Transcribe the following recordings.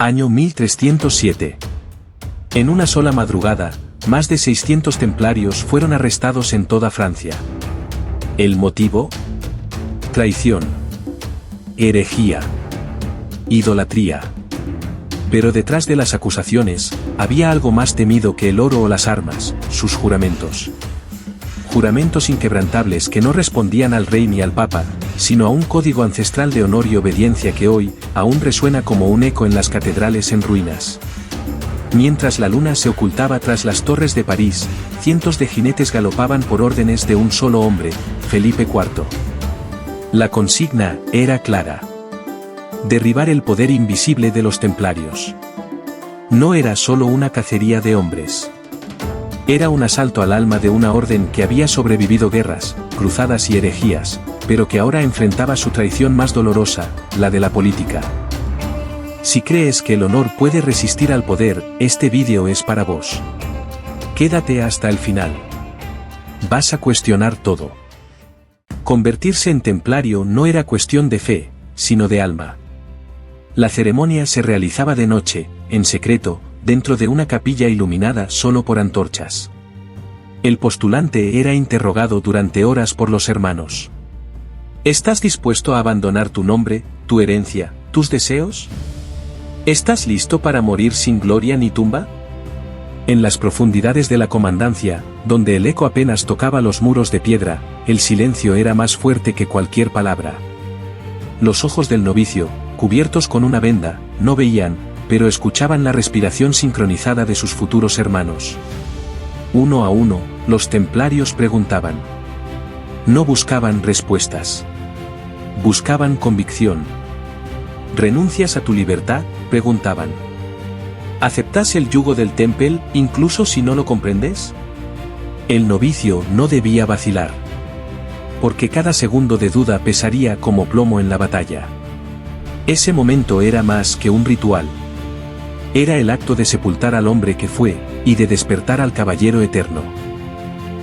Año 1307. En una sola madrugada, más de 600 templarios fueron arrestados en toda Francia. ¿El motivo? Traición. Herejía. Idolatría. Pero detrás de las acusaciones, había algo más temido que el oro o las armas, sus juramentos. Juramentos inquebrantables que no respondían al rey ni al papa, sino a un código ancestral de honor y obediencia que hoy, aún resuena como un eco en las catedrales en ruinas. Mientras la luna se ocultaba tras las torres de París, cientos de jinetes galopaban por órdenes de un solo hombre, Felipe IV. La consigna era clara: derribar el poder invisible de los templarios. No era solo una cacería de hombres. Era un asalto al alma de una orden que había sobrevivido guerras, cruzadas y herejías, pero que ahora enfrentaba su traición más dolorosa, la de la política. Si crees que el honor puede resistir al poder, este vídeo es para vos. Quédate hasta el final. Vas a cuestionar todo. Convertirse en templario no era cuestión de fe, sino de alma. La ceremonia se realizaba de noche, en secreto, dentro de una capilla iluminada solo por antorchas. El postulante era interrogado durante horas por los hermanos. ¿Estás dispuesto a abandonar tu nombre, tu herencia, tus deseos? ¿Estás listo para morir sin gloria ni tumba? En las profundidades de la comandancia, donde el eco apenas tocaba los muros de piedra, el silencio era más fuerte que cualquier palabra. Los ojos del novicio, cubiertos con una venda, no veían, pero escuchaban la respiración sincronizada de sus futuros hermanos. Uno a uno, los templarios preguntaban. No buscaban respuestas. Buscaban convicción. ¿Renuncias a tu libertad?, preguntaban. ¿Aceptas el yugo del Temple, incluso si no lo comprendes? El novicio no debía vacilar. Porque cada segundo de duda pesaría como plomo en la batalla. Ese momento era más que un ritual. Era el acto de sepultar al hombre que fue, y de despertar al caballero eterno.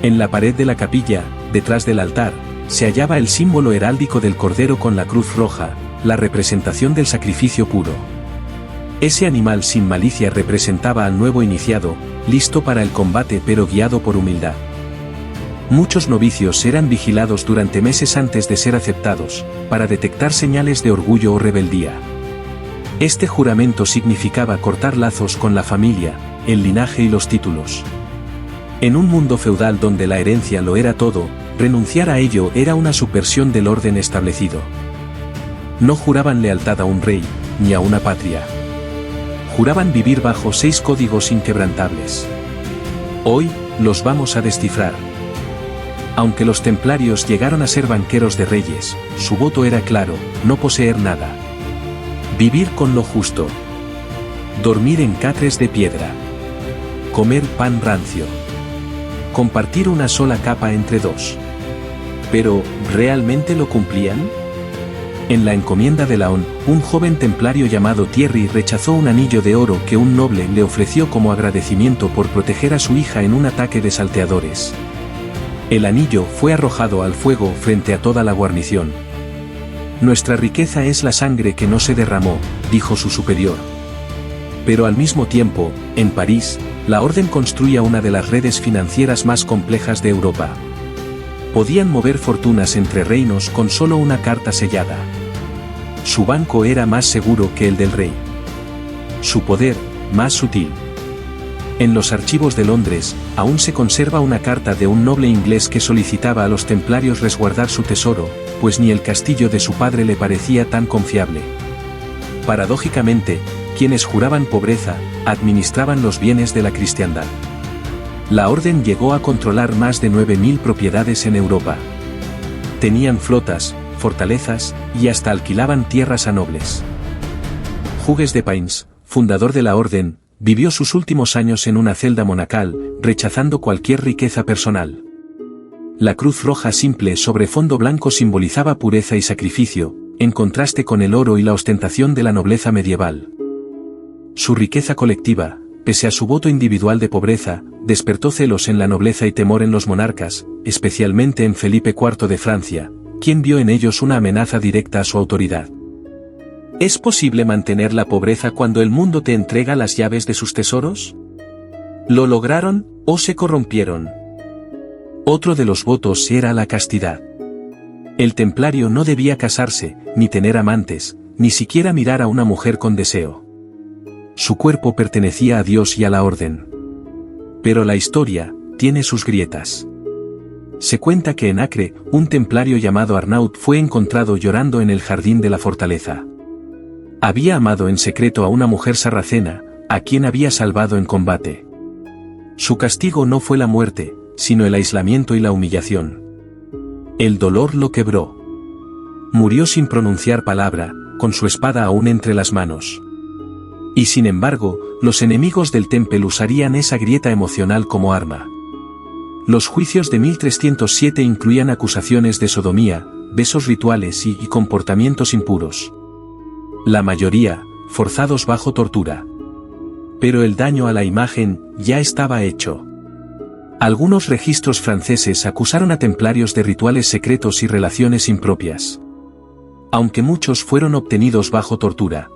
En la pared de la capilla, detrás del altar, se hallaba el símbolo heráldico del cordero con la cruz roja, la representación del sacrificio puro. Ese animal sin malicia representaba al nuevo iniciado, listo para el combate pero guiado por humildad. Muchos novicios eran vigilados durante meses antes de ser aceptados, para detectar señales de orgullo o rebeldía. Este juramento significaba cortar lazos con la familia, el linaje y los títulos. En un mundo feudal donde la herencia lo era todo, renunciar a ello era una subversión del orden establecido. No juraban lealtad a un rey, ni a una patria. Juraban vivir bajo 6 códigos inquebrantables. Hoy, los vamos a descifrar. Aunque los templarios llegaron a ser banqueros de reyes, su voto era claro: no poseer nada. Vivir con lo justo. Dormir en catres de piedra. Comer pan rancio. Compartir una sola capa entre 2. Pero, ¿realmente lo cumplían? En la encomienda de Laon, un joven templario llamado Thierry rechazó un anillo de oro que un noble le ofreció como agradecimiento por proteger a su hija en un ataque de salteadores. El anillo fue arrojado al fuego frente a toda la guarnición. Nuestra riqueza es la sangre que no se derramó, dijo su superior. Pero al mismo tiempo, en París, la orden construía una de las redes financieras más complejas de Europa. Podían mover fortunas entre reinos con solo una carta sellada. Su banco era más seguro que el del rey. Su poder, más sutil. En los archivos de Londres, aún se conserva una carta de un noble inglés que solicitaba a los templarios resguardar su tesoro, pues ni el castillo de su padre le parecía tan confiable. Paradójicamente, quienes juraban pobreza, administraban los bienes de la cristiandad. La orden llegó a controlar más de 9.000 propiedades en Europa. Tenían flotas, fortalezas, y hasta alquilaban tierras a nobles. Hugues de Payns, fundador de la orden, vivió sus últimos años en una celda monacal, rechazando cualquier riqueza personal. La cruz roja simple sobre fondo blanco simbolizaba pureza y sacrificio, en contraste con el oro y la ostentación de la nobleza medieval. Su riqueza colectiva, pese a su voto individual de pobreza, despertó celos en la nobleza y temor en los monarcas, especialmente en Felipe IV de Francia, quien vio en ellos una amenaza directa a su autoridad. ¿Es posible mantener la pobreza cuando el mundo te entrega las llaves de sus tesoros? ¿Lo lograron, o se corrompieron? Otro de los votos era la castidad. El templario no debía casarse, ni tener amantes, ni siquiera mirar a una mujer con deseo. Su cuerpo pertenecía a Dios y a la orden. Pero la historia tiene sus grietas. Se cuenta que en Acre, un templario llamado Arnaut fue encontrado llorando en el jardín de la fortaleza. Había amado en secreto a una mujer sarracena, a quien había salvado en combate. Su castigo no fue la muerte, sino el aislamiento y la humillación. El dolor lo quebró. Murió sin pronunciar palabra, con su espada aún entre las manos. Y sin embargo, los enemigos del Temple usarían esa grieta emocional como arma. Los juicios de 1307 incluían acusaciones de sodomía, besos rituales y comportamientos impuros. La mayoría, forzados bajo tortura. Pero el daño a la imagen ya estaba hecho. Algunos registros franceses acusaron a templarios de rituales secretos y relaciones impropias. Aunque muchos fueron obtenidos bajo tortura.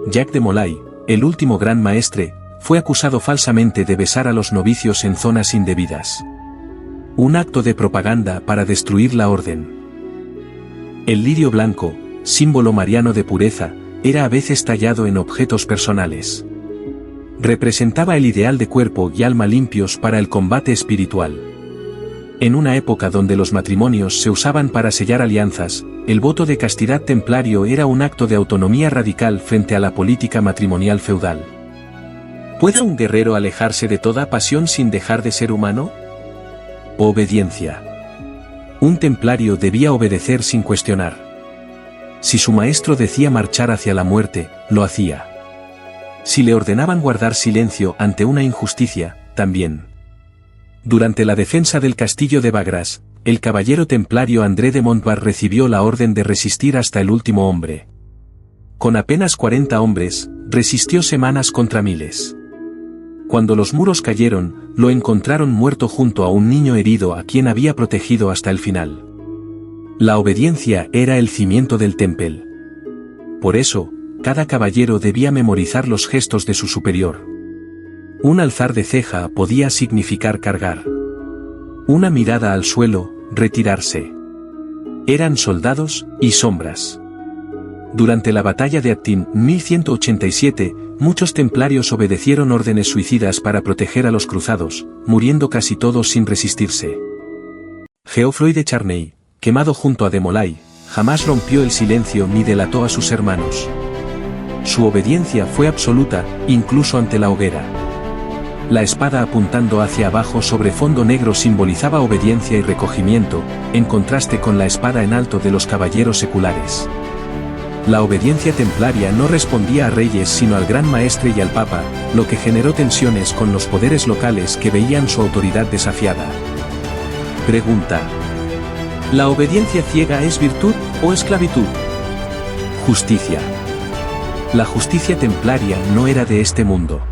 Jacques de Molay, el último gran maestre, fue acusado falsamente de besar a los novicios en zonas indebidas. Un acto de propaganda para destruir la orden. El lirio blanco, símbolo mariano de pureza, era a veces tallado en objetos personales. Representaba el ideal de cuerpo y alma limpios para el combate espiritual. En una época donde los matrimonios se usaban para sellar alianzas, el voto de castidad templario era un acto de autonomía radical frente a la política matrimonial feudal. ¿Puede un guerrero alejarse de toda pasión sin dejar de ser humano? Obediencia. Un templario debía obedecer sin cuestionar. Si su maestro decía marchar hacia la muerte, lo hacía. Si le ordenaban guardar silencio ante una injusticia, también. Durante la defensa del castillo de Bagras, el caballero templario André de Montbar recibió la orden de resistir hasta el último hombre. Con apenas 40 hombres, resistió semanas contra miles. Cuando los muros cayeron, lo encontraron muerto junto a un niño herido a quien había protegido hasta el final. La obediencia era el cimiento del Temple. Por eso, cada caballero debía memorizar los gestos de su superior. Un alzar de ceja podía significar cargar. Una mirada al suelo, retirarse. Eran soldados y sombras. Durante la batalla de Attin, 1187, muchos templarios obedecieron órdenes suicidas para proteger a los cruzados, muriendo casi todos sin resistirse. Geoffroy de Charnay, quemado junto a de Molay, jamás rompió el silencio ni delató a sus hermanos. Su obediencia fue absoluta, incluso ante la hoguera. La espada apuntando hacia abajo sobre fondo negro simbolizaba obediencia y recogimiento, en contraste con la espada en alto de los caballeros seculares. La obediencia templaria no respondía a reyes sino al gran maestre y al papa, lo que generó tensiones con los poderes locales que veían su autoridad desafiada. Pregunta: ¿la obediencia ciega es virtud o esclavitud? Justicia. La justicia templaria no era de este mundo.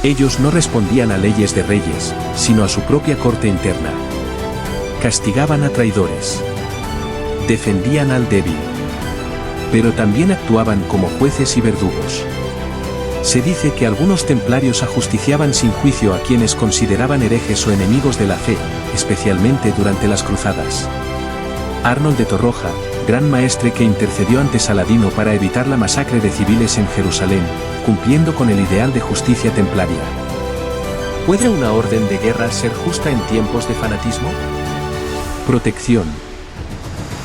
Ellos no respondían a leyes de reyes, sino a su propia corte interna. Castigaban a traidores. Defendían al débil. Pero también actuaban como jueces y verdugos. Se dice que algunos templarios ajusticiaban sin juicio a quienes consideraban herejes o enemigos de la fe, especialmente durante las cruzadas. Arnold de Torroja, gran maestre que intercedió ante Saladino para evitar la masacre de civiles en Jerusalén, cumpliendo con el ideal de justicia templaria. ¿Puede una orden de guerra ser justa en tiempos de fanatismo? Protección.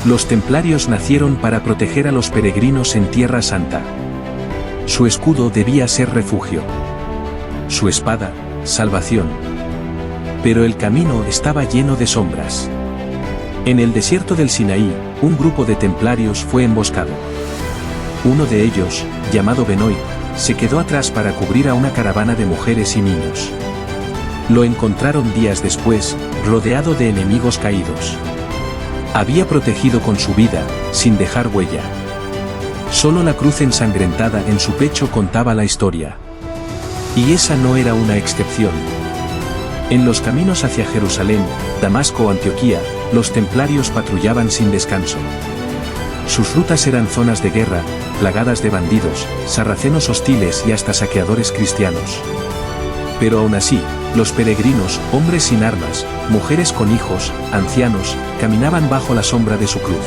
Los templarios nacieron para proteger a los peregrinos en Tierra Santa. Su escudo debía ser refugio. Su espada, salvación. Pero el camino estaba lleno de sombras. En el desierto del Sinaí, un grupo de templarios fue emboscado. Uno de ellos, llamado Benoit, se quedó atrás para cubrir a una caravana de mujeres y niños. Lo encontraron días después, rodeado de enemigos caídos. Había protegido con su vida, sin dejar huella. Solo la cruz ensangrentada en su pecho contaba la historia. Y esa no era una excepción. En los caminos hacia Jerusalén, Damasco o Antioquía, los templarios patrullaban sin descanso. Sus rutas eran zonas de guerra, plagadas de bandidos, sarracenos hostiles y hasta saqueadores cristianos. Pero aún así, los peregrinos, hombres sin armas, mujeres con hijos, ancianos, caminaban bajo la sombra de su cruz.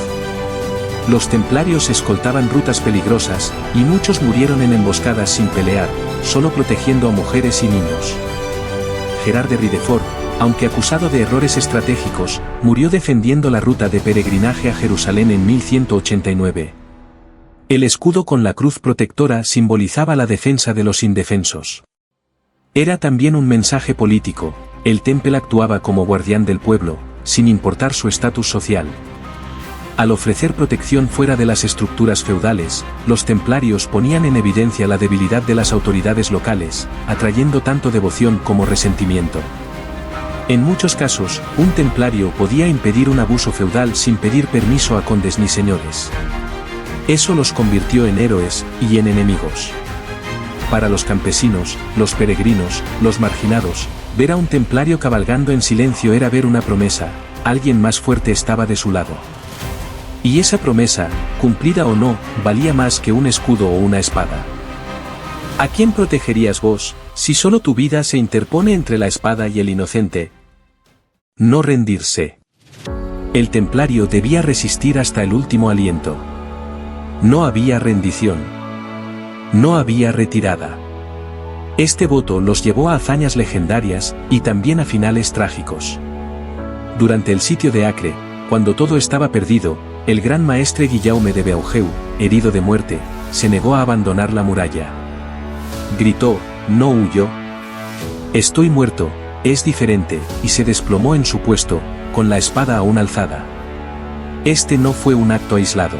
Los templarios escoltaban rutas peligrosas, y muchos murieron en emboscadas sin pelear, solo protegiendo a mujeres y niños. Gerard de Ridefort, aunque acusado de errores estratégicos, murió defendiendo la ruta de peregrinaje a Jerusalén en 1189. El escudo con la cruz protectora simbolizaba la defensa de los indefensos. Era también un mensaje político, el Temple actuaba como guardián del pueblo, sin importar su estatus social. Al ofrecer protección fuera de las estructuras feudales, los templarios ponían en evidencia la debilidad de las autoridades locales, atrayendo tanto devoción como resentimiento. En muchos casos, un templario podía impedir un abuso feudal sin pedir permiso a condes ni señores. Eso los convirtió en héroes y en enemigos. Para los campesinos, los peregrinos, los marginados, ver a un templario cabalgando en silencio era ver una promesa, alguien más fuerte estaba de su lado. Y esa promesa, cumplida o no, valía más que un escudo o una espada. ¿A quién protegerías vos, si solo tu vida se interpone entre la espada y el inocente? No rendirse. El templario debía resistir hasta el último aliento. No había rendición. No había retirada. Este voto los llevó a hazañas legendarias, y también a finales trágicos. Durante el sitio de Acre, cuando todo estaba perdido, el gran maestre Guillaume de Beaujeu, herido de muerte, se negó a abandonar la muralla. Gritó, no huyó. Estoy muerto, es diferente, y se desplomó en su puesto, con la espada aún alzada. Este no fue un acto aislado.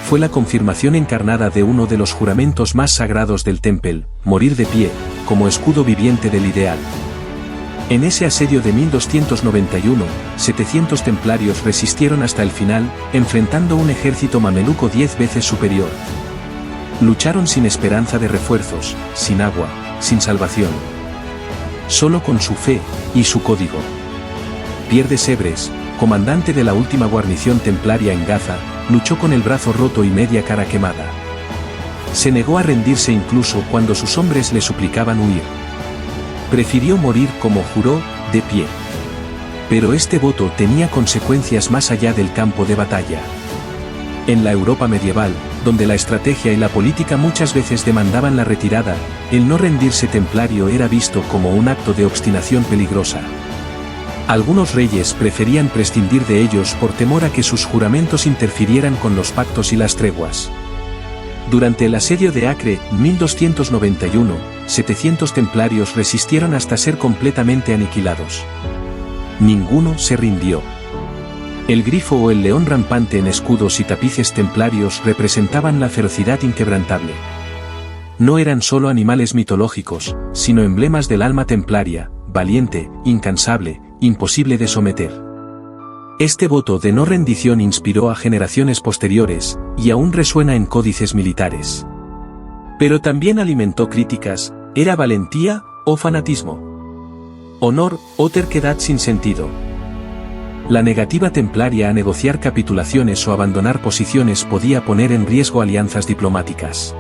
Fue la confirmación encarnada de uno de los juramentos más sagrados del Temple, morir de pie, como escudo viviente del ideal. En ese asedio de 1291, 700 templarios resistieron hasta el final, enfrentando un ejército mameluco 10 veces superior. Lucharon sin esperanza de refuerzos, sin agua, sin salvación. Solo con su fe y su código. Pierre de Sèvres, comandante de la última guarnición templaria en Gaza, luchó con el brazo roto y media cara quemada. Se negó a rendirse incluso cuando sus hombres le suplicaban huir. Prefirió morir como juró, de pie. Pero este voto tenía consecuencias más allá del campo de batalla. En la Europa medieval, donde la estrategia y la política muchas veces demandaban la retirada, el no rendirse templario era visto como un acto de obstinación peligrosa. Algunos reyes preferían prescindir de ellos por temor a que sus juramentos interfirieran con los pactos y las treguas. Durante el asedio de Acre, 1291, 700 templarios resistieron hasta ser completamente aniquilados. Ninguno se rindió. El grifo o el león rampante en escudos y tapices templarios representaban la ferocidad inquebrantable. No eran solo animales mitológicos, sino emblemas del alma templaria, valiente, incansable, imposible de someter. Este voto de no rendición inspiró a generaciones posteriores, y aún resuena en códices militares. Pero también alimentó críticas, ¿era valentía o fanatismo? Honor o terquedad sin sentido. La negativa templaria a negociar capitulaciones o abandonar posiciones podía poner en riesgo alianzas diplomáticas.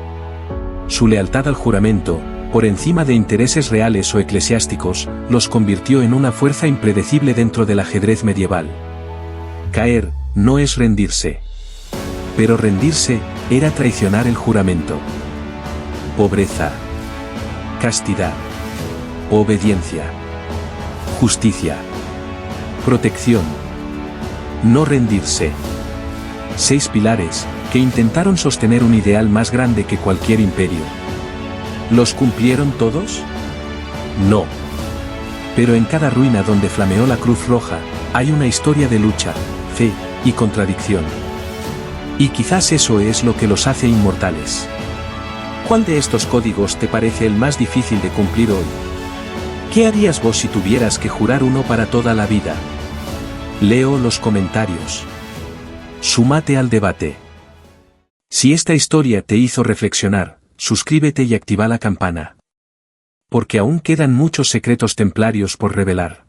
Su lealtad al juramento, por encima de intereses reales o eclesiásticos, los convirtió en una fuerza impredecible dentro del ajedrez medieval. Caer, no es rendirse. Pero rendirse, era traicionar el juramento. Pobreza. Castidad. Obediencia. Justicia. Protección. No rendirse. 6 pilares, que intentaron sostener un ideal más grande que cualquier imperio. ¿Los cumplieron todos? No. Pero en cada ruina donde flameó la Cruz Roja, hay una historia de lucha, fe y contradicción. Y quizás eso es lo que los hace inmortales. ¿Cuál de estos códigos te parece el más difícil de cumplir hoy? ¿Qué harías vos si tuvieras que jurar uno para toda la vida? Leo los comentarios. Súmate al debate. Si esta historia te hizo reflexionar, suscríbete y activa la campana. Porque aún quedan muchos secretos templarios por revelar.